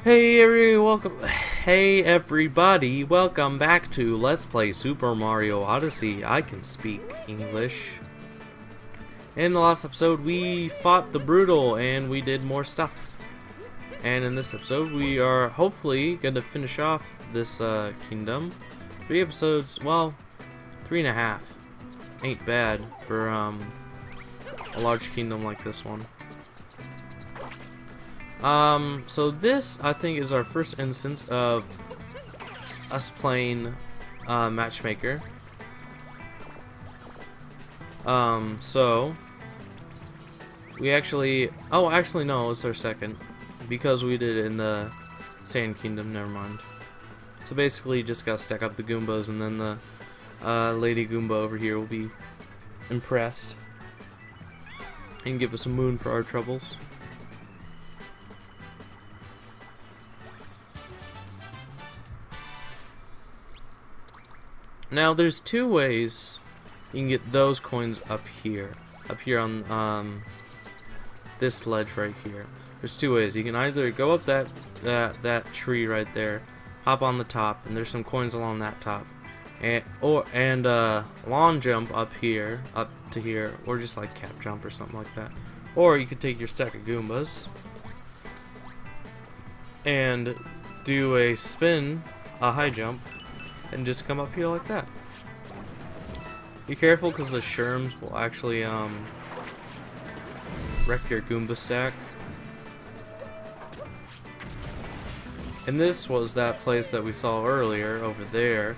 Hey everybody, welcome back to Let's Play Super Mario Odyssey. I can speak English. In the last episode, we fought the Brutal and we did more stuff. And in this episode, we are hopefully going to finish off this kingdom. 3 episodes, well, 3.5. Ain't bad for a large kingdom like this one. So this, I think, is our first instance of us playing Matchmaker. So we actually, no, it's our second, because we did it in the Sand Kingdom, never mind. So basically, you just gotta stack up the Goombas, and then the Lady Goomba over here will be impressed and give us a moon for our troubles. Now, there's 2 ways you can get those coins up here on this ledge right here. There's 2 ways. You can either go up that tree right there, hop on the top, and there's some coins along that top, and lawn jump up here, up to here, or just like cap jump or something like that. Or you could take your stack of Goombas and do a spin, a high jump, and just come up here like that. Be careful, because the Sherms will actually wreck your Goomba stack. And this was that place that we saw earlier over there,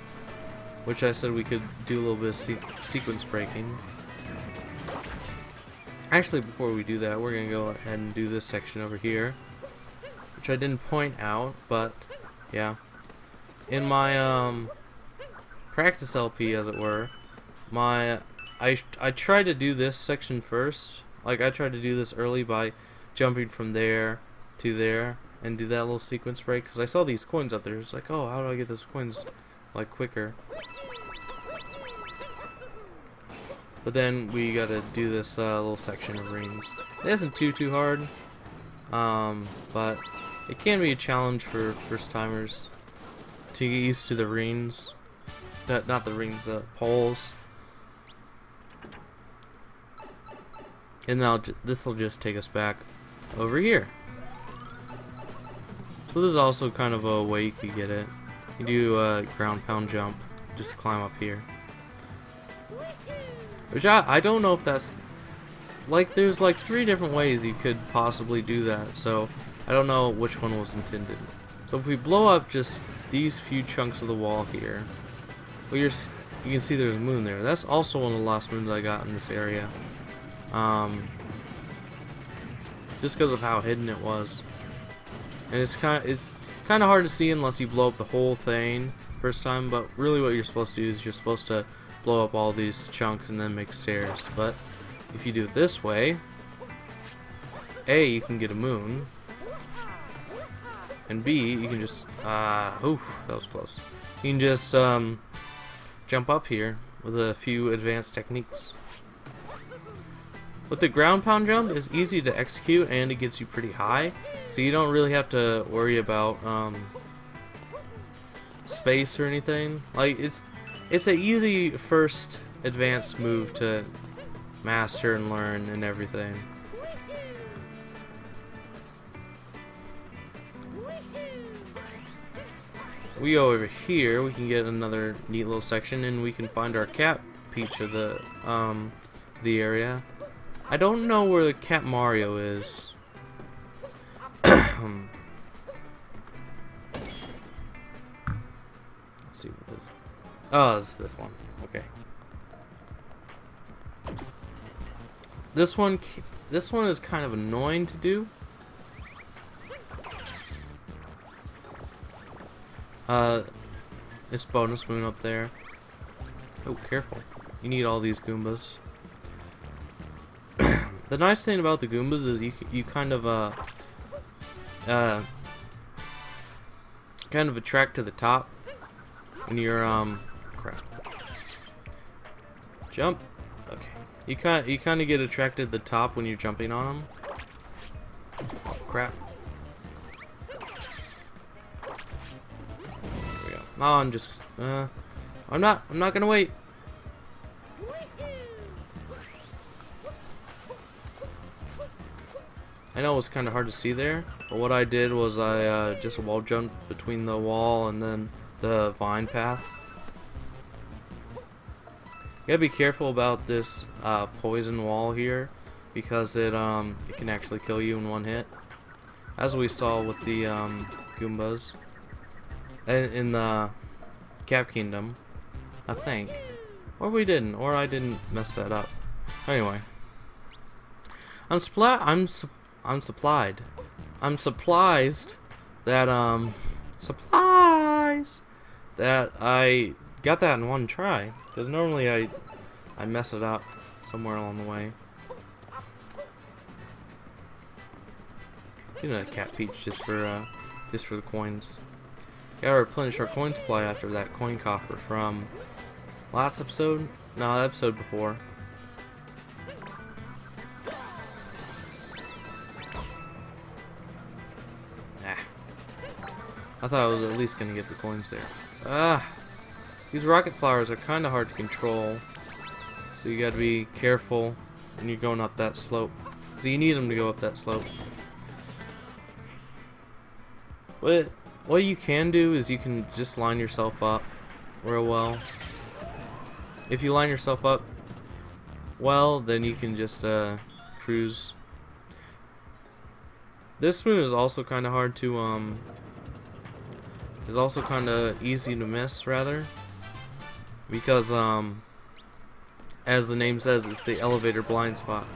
which I said we could do a little bit of sequence breaking. Actually, before we do that, we're gonna go ahead and do this section over here, which I didn't point out, but yeah, in my practice LP, as it were, I tried to do this section first. Like, I tried to do this early by jumping from there to there and do that little sequence break, because I saw these coins up there. It's like, oh, how do I get those coins like quicker? But then we gotta do this little section of rings. It isn't too hard, but it can be a challenge for first timers to get used to the rings. Not the rings, the poles. And now this will just take us back over here. So this is also kind of a way you could get it. You do a ground pound jump, just climb up here. Which I don't know if that's, like, there's like 3 different ways you could possibly do that. So I don't know which one was intended. So if we blow up just these few chunks of the wall here, well, you can see there's a moon there. That's also one of the last moons I got in this area. Just because of how hidden it was. And it's kind of hard to see unless you blow up the whole thing first time, but really what you're supposed to do is you're supposed to blow up all these chunks and then make stairs. But if you do it this way, A, you can get a moon, and B, you can just oof, that was close. You can just jump up here with a few advanced techniques. With the ground pound jump, it's easy to execute and it gets you pretty high, so you don't really have to worry about space or anything. Like, it's an easy first advanced move to master and learn and everything. We go over here, we can get another neat little section, and we can find our Cat Peach of the area. I don't know where the Cat Mario is. Let's see what this. Oh, it's this one. Okay. This one is kind of annoying to do. This bonus moon up there. Oh, careful. You need all these Goombas. The nice thing about the Goombas is you kind of attract to the top when you're crap. Jump. Okay. You kind of get attracted to the top when you're jumping on them. Oh, crap. I'm just, I'm not gonna wait. I know it was kind of hard to see there, but what I did was I just wall jumped between the wall and then the vine path. You gotta be careful about this poison wall here, because it can actually kill you in one hit, as we saw with the Goombas in the Cap Kingdom, I think, or we didn't, or I didn't mess that up. Anyway, I'm surprised that I got that in one try, because normally I mess it up somewhere along the way. Get a cat peach just for the coins. Gotta replenish our coin supply after that coin coffer from last episode. No, the episode before. I thought I was at least gonna get the coins there. These rocket flowers are kind of hard to control, so you gotta be careful when you're going up that slope. So you need them to go up that slope. But what you can do is you can just line yourself up real well. If you line yourself up well, then you can just cruise. This moon is also kind of hard to is also kind of easy to miss, rather, because as the name says, it's the elevator blind spot,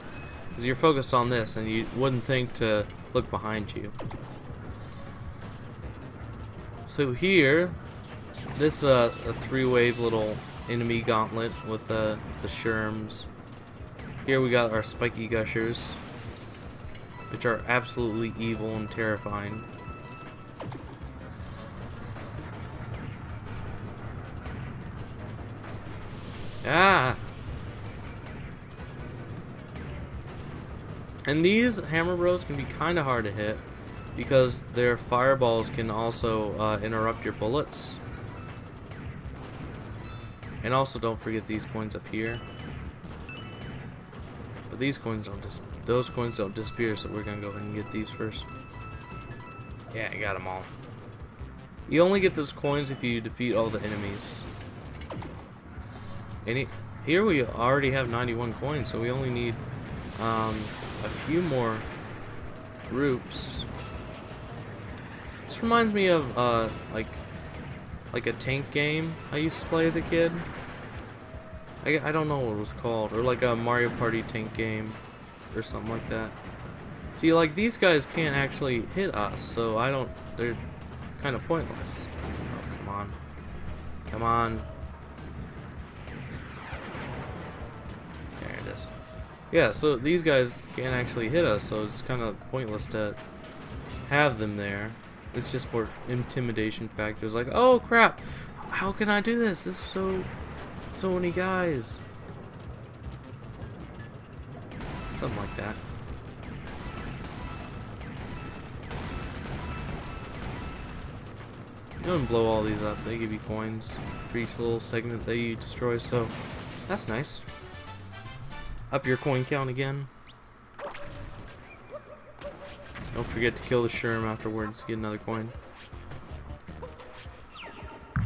because you're focused on this and you wouldn't think to look behind you. So here, this a 3-wave little enemy gauntlet with the Sherms. Here we got our spiky gushers, which are absolutely evil and terrifying. And these hammer bros can be kind of hard to hit, because their fireballs can also interrupt your bullets. And also, don't forget these coins up here. But these coins don't those coins don't disappear, so we're gonna go ahead and get these first. Yeah, I got them all. You only get those coins if you defeat all the enemies. And here we already have 91 coins, so we only need a few more groups. This reminds me of like a tank game I used to play as a kid. I don't know what it was called, or like a Mario Party tank game or something like that. See, like, these guys can't actually hit us, so they're kind of pointless. Oh, come on. Come on. There it is. Yeah, so these guys can't actually hit us, so it's kind of pointless to have them there. It's just for intimidation factors, like, oh crap, how can I do this? This is so many guys. Something like that. Go and blow all these up. They give you coins for each little segment that you destroy, so that's nice. Up your coin count again. Don't forget to kill the Sherm afterwards to get another coin.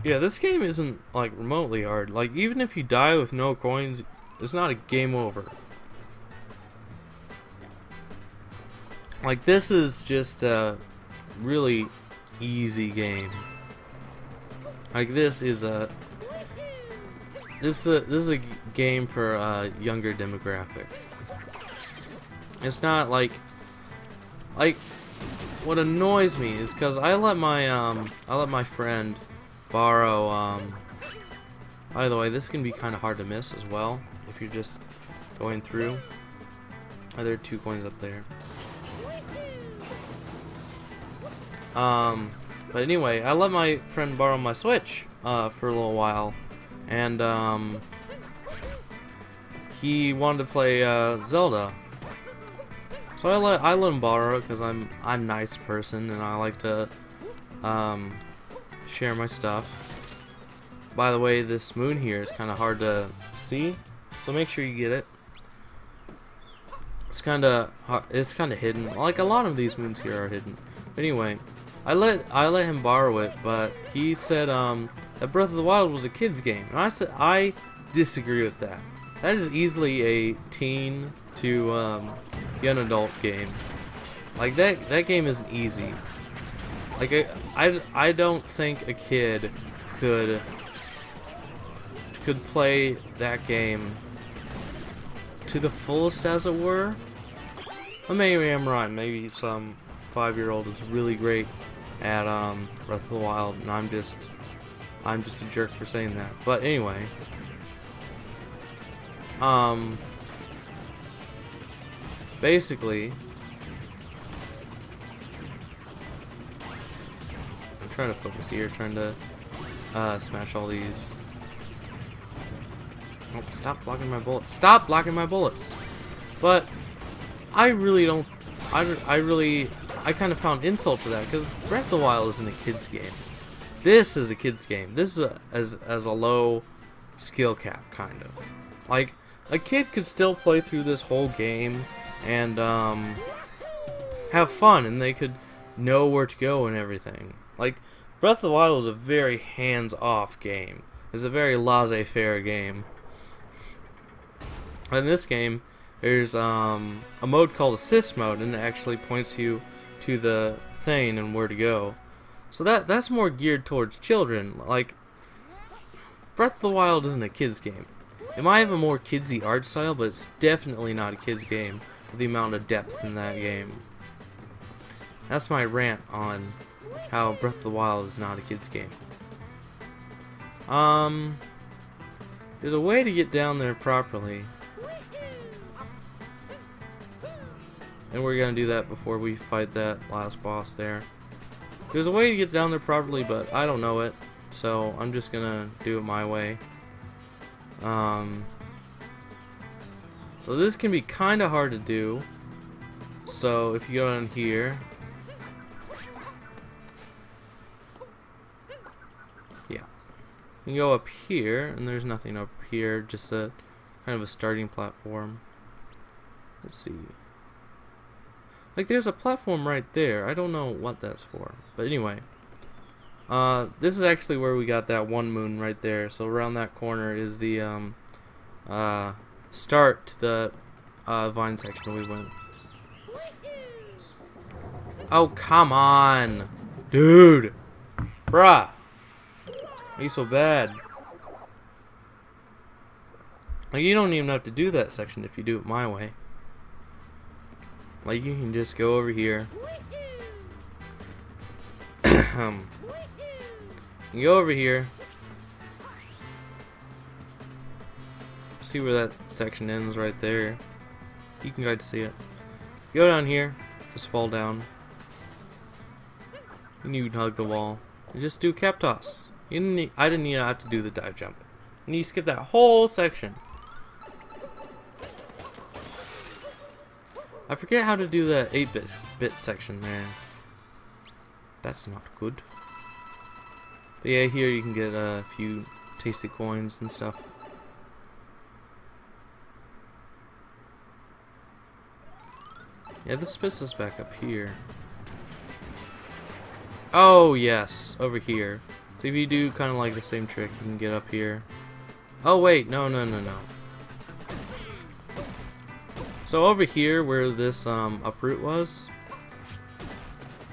Yeah, this game isn't like remotely hard. Like, even if you die with no coins, it's not a game over. Like, this is just a really easy game. Like, this is a game for a younger demographic. It's not like what annoys me is because I let my friend borrow by the way, this can be kind of hard to miss as well if you're just going through. Oh, there are 2 coins up there. But anyway, I let my friend borrow my Switch for a little while, and he wanted to play Zelda. So I let him borrow it because I'm a nice person and I like to share my stuff. by the way, this moon here is kind of hard to see, so make sure you get it. It's kind of hidden. Like a lot of these moons here are hidden. But anyway, I let him borrow it, but he said that Breath of the Wild was a kid's game, and I said I disagree with that. That is easily a teen to young adult game. Like that game isn't easy. Like I don't think a kid could play that game to the fullest, as it were. Well, maybe I'm wrong. Maybe some 5-year-old is really great at Breath of the Wild, and I'm just a jerk for saying that. But anyway, basically, I'm trying to focus here, trying to smash all these. Oh, stop blocking my bullets. Stop blocking my bullets. But I really don't. I kind of found insult to that, because Breath of the Wild isn't a kid's game. This is a kid's game. This is as a low skill cap, kind of. Like a kid could still play through this whole game and have fun, and they could know where to go and everything. Like Breath of the Wild is a very hands-off game. It's a very laissez-faire game. In this game, there's a mode called assist mode, and it actually points you to the thing and where to go. So that's more geared towards children. Like Breath of the Wild isn't a kid's game. It might have a more kidsy art style, but it's definitely not a kid's game with the amount of depth in that game. That's my rant on how Breath of the Wild is not a kid's game. There's a way to get down there properly. And we're gonna do that before we fight that last boss there. There's a way to get down there properly, but I don't know it, so I'm just gonna do it my way. So this can be kind of hard to do. So if you go down here, yeah, you can go up here, and there's nothing up here, just a kind of a starting platform. Let's see. Like, there's a platform right there. I don't know what that's for. But anyway. This is actually where we got that one moon right there. So around that corner is the start to the vine section we went. Oh, come on. Dude. Bruh. Why are you so bad? Like, you don't even have to do that section if you do it my way. Like, you can just go over here. You go over here. See where that section ends right there. You can guys see it. Go down here. Just fall down. And you can hug the wall. And just do cap toss. I didn't even have to do the dive jump. And you skip that whole section. I forget how to do the 8-bit section there. That's not good. But yeah, here you can get a few tasty coins and stuff. Yeah, this spits us back up here. Oh, yes, over here. So if you do kind of like the same trick, you can get up here. Oh, wait, no. So over here, where this uproot was,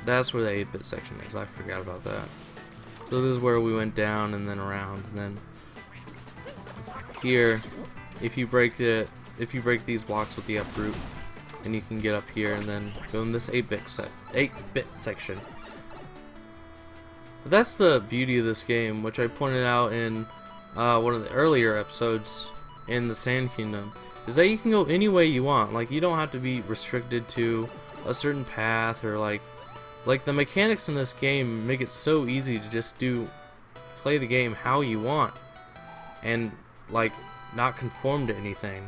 that's where the 8-bit section is. I forgot about that. So this is where we went down and then around, and then here, if you break these blocks with the uproot, then you can get up here and then go in this 8-bit section. But that's the beauty of this game, which I pointed out in one of the earlier episodes in the Sand Kingdom, is that you can go any way you want. Like, you don't have to be restricted to a certain path, or like the mechanics in this game make it so easy to just play the game how you want, and like not conform to anything.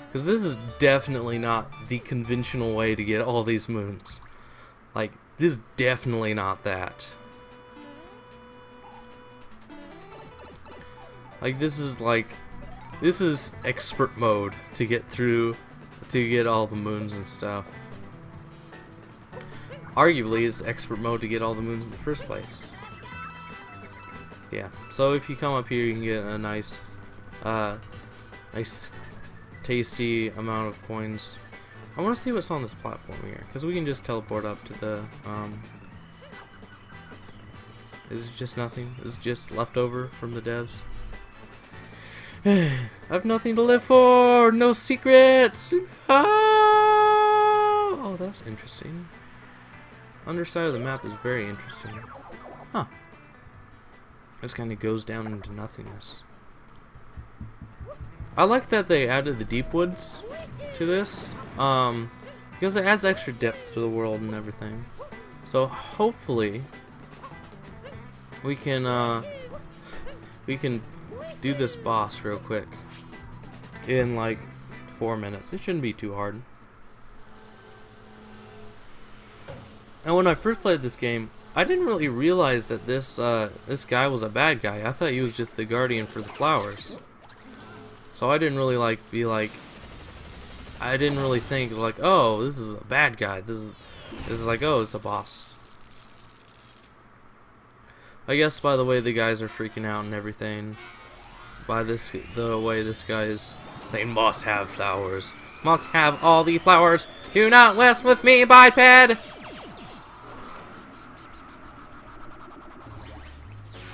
Because this is definitely not the conventional way to get all these moons. Like, this is definitely not that. Like this is expert mode to get through, to get all the moons and stuff. Arguably, it's expert mode to get all the moons in the first place. Yeah. So if you come up here, you can get a nice, tasty amount of coins. I want to see what's on this platform here, because we can just teleport up to the, is it just nothing? Is it just leftover from the devs? I've nothing to live for! No secrets! Oh, that's interesting. Underside of the map is very interesting. Huh. This kind of goes down into nothingness. I like that they added the deep woods to this, because it adds extra depth to the world and everything. So hopefully we can do this boss real quick in like 4 minutes. It shouldn't be too hard. And when I first played this game, I didn't really realize that this guy was a bad guy. I thought he was just the guardian for the flowers. So I didn't really I didn't really think like, oh, this is a bad guy. This is like, oh, it's a boss. I guess by the way the guys are freaking out and everything, by the way this guy is saying, must have flowers, must have all the flowers, do not mess with me, biped.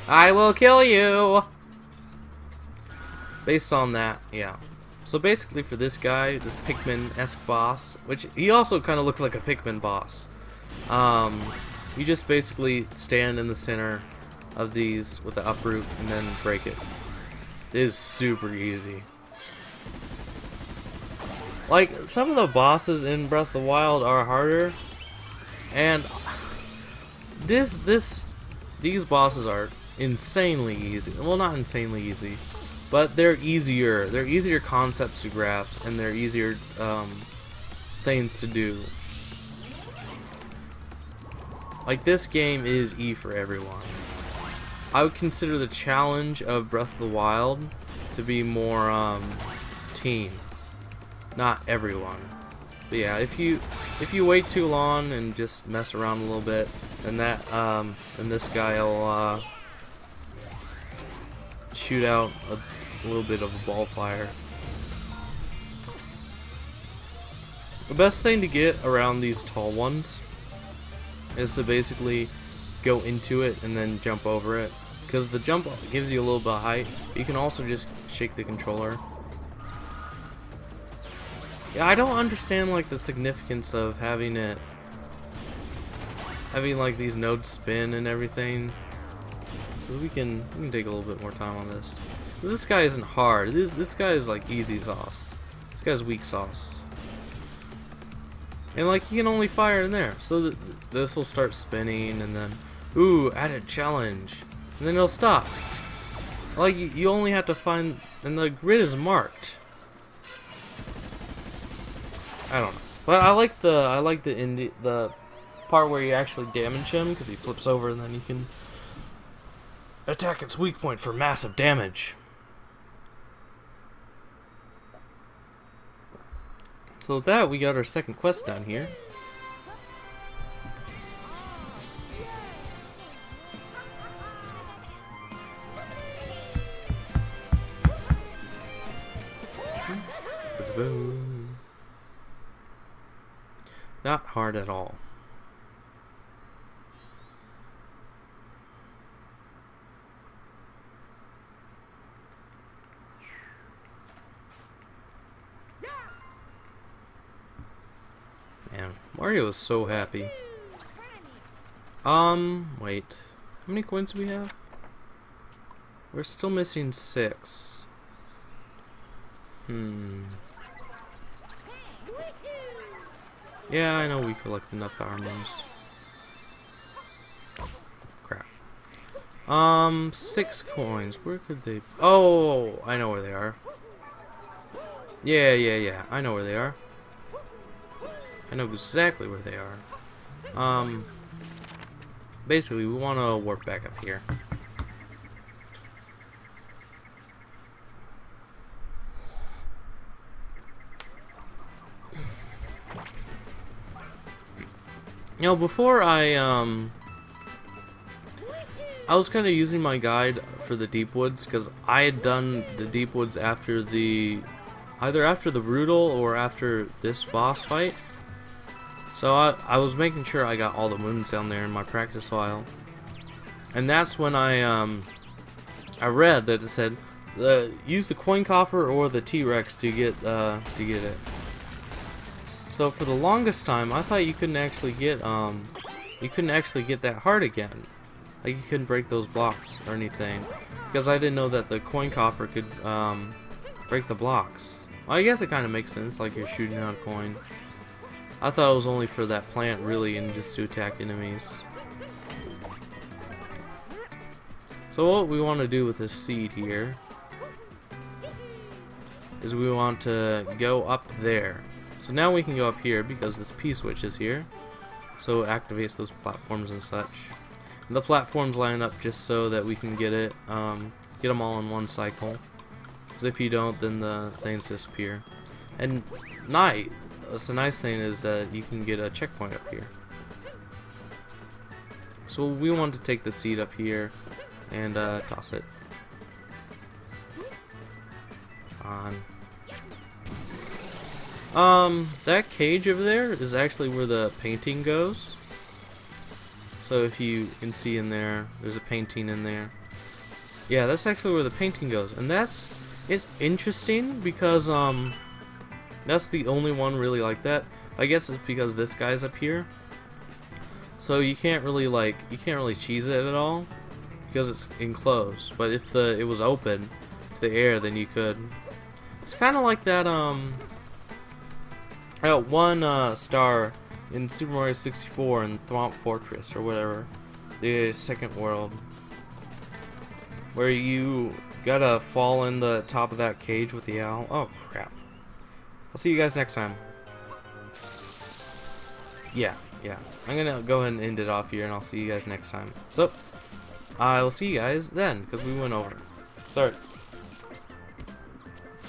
I will kill you. Based on that, yeah. So basically for this guy, this Pikmin-esque boss, which he also kind of looks like a Pikmin boss, you just basically stand in the center of these with the uproot and then break it. It is super easy. Like, some of the bosses in Breath of the Wild are harder, and these bosses are insanely easy. Well, not insanely easy, but they're easier. They're easier concepts to grasp, and they're easier things to do. Like, this game is E for everyone. I would consider the challenge of Breath of the Wild to be more teen, not everyone. But yeah, if you wait too long and just mess around a little bit, then this guy will shoot out a little bit of a ball fire. The best thing to get around these tall ones is to basically go into it and then jump over it, because the jump gives you a little bit of height. You can also just shake the controller. Yeah, I don't understand like the significance of having like these nodes spin and everything. We can take a little bit more time on this. This guy isn't hard. This guy is like easy sauce. This guy's weak sauce. And like he can only fire in there, so this will start spinning, and then ooh, added challenge, and then it'll stop. Like you only have to find, and the grid is marked. I don't know, but I like the part where you actually damage him, because he flips over and then you can attack its weak point for massive damage. So with that, we got our second quest down here. Not hard at all. Man, Mario is so happy. Wait. How many coins do we have? We're still missing 6. Yeah, I know we collect enough power moons. Crap. 6 coins. Where could they... Oh, I know where they are. Yeah. I know where they are. I know exactly where they are. Basically, we want to warp back up here. before I was kind of using my guide for the deep woods because I had done the deep woods after either after the brutal or after this boss fight. So I was making sure I got all the moons down there in my practice file, and that's when I read that it said use the coin coffer or the T-Rex to get it. So for the longest time, I thought you couldn't actually get that heart again. Like you couldn't break those blocks or anything, because I didn't know that the coin coffer could break the blocks. Well, I guess it kind of makes sense, like you're shooting out a coin. I thought it was only for that plant, really, and just to attack enemies. So what we want to do with this seed here is we want to go up there. So now we can go up here because this P-switch is here, so it activates those platforms and such. And the platforms line up just so that we can get them all in one cycle. Because if you don't, then the things disappear. And that's the nice thing is that you can get a checkpoint up here. So we want to take the seed up here and toss it on. That cage over there is actually where the painting goes. So if you can see in there, there's a painting in there. Yeah, that's actually where the painting goes, and it's interesting because that's the only one really like that. I guess it's because this guy's up here, so you can't really cheese it at all because it's enclosed. But if it was open to the air, then you could. It's kind of like that one star in Super Mario 64 in Thwomp Fortress or whatever, the second world, where you gotta fall in the top of that cage with the owl. Oh crap. I'll see you guys next time. Yeah. I'm gonna go ahead and end it off here, and I'll see you guys next time. So, I will see you guys then, because we went over. Sorry.